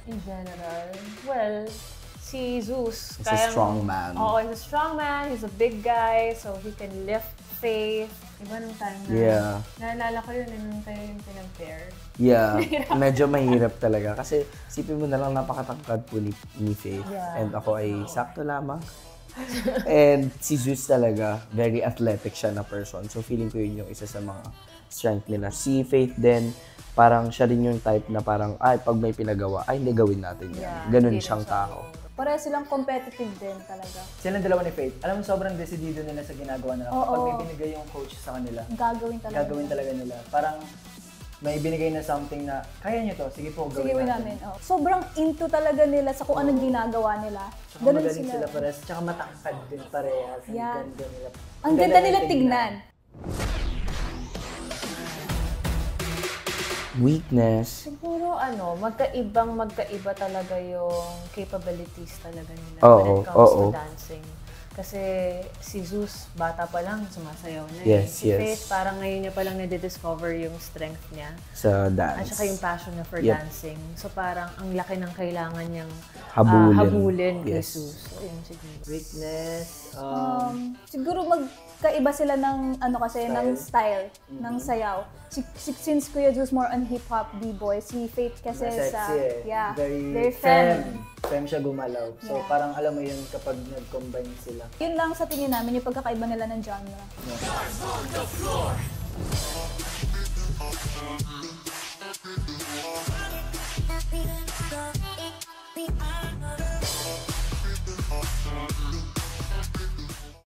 In general, well, si Zeus, He's a strong man. Oo, he's a strong man, he's a big guy, so he can lift Faith. Iba nung time na, naalala ko yun, nung tayo yung pinag-pair. Yeah, medyo mahirap talaga. Kasi isipin mo na lang napakatangkad po ni Faith. Yeah. And ako ay sakto lamang. And si Zeus talaga, very athletic siya na person. So feeling ko yun yung isa sa mga strength nila. Si Faith din, parang siya rin yung type na parang, pag may pinagawa, hindi gawin natin yan. Yeah, Ganun siyang tao. Pareho silang competitive din talaga. Silang dalawa ni Faith. Alam mo, sobrang decidido nila sa ginagawa nila. Kapag may binigay yung coach sa kanila, gagawin talaga nila. Parang may binigay na something na, kaya nyo to, sige po, gawin natin. Oh. Sobrang into talaga nila sa kung anong ginagawa nila. Tsaka magaling sila pares, tsaka matangkad din parehas. Yeah. Ang ganda nila. Ang ganda nila tignan. Weakness. Siguro magkaiba talaga yung capabilities talaga nila when it comes to dancing. Kasi si Zeus, bata pa lang, sumasayaw na. Yes, Si Faith, parang ngayon niya pa lang nade-discover yung strength niya. Sa dance. At saka yung passion niya for dancing. So parang ang laki ng kailangan niyang habulin kay Zeus. So yun siguro. Weakness. Siguro magkaiba sila ng ng style ng sayaw. Since Kuya Zeus more on hip-hop, b-boy, si Faith kasi very femme. Femme siya gumalaw. So parang alam mo yun kapag nag-combine sila. Yun lang sa tingin namin yung pagkakaiba nila ng genre. Yeah.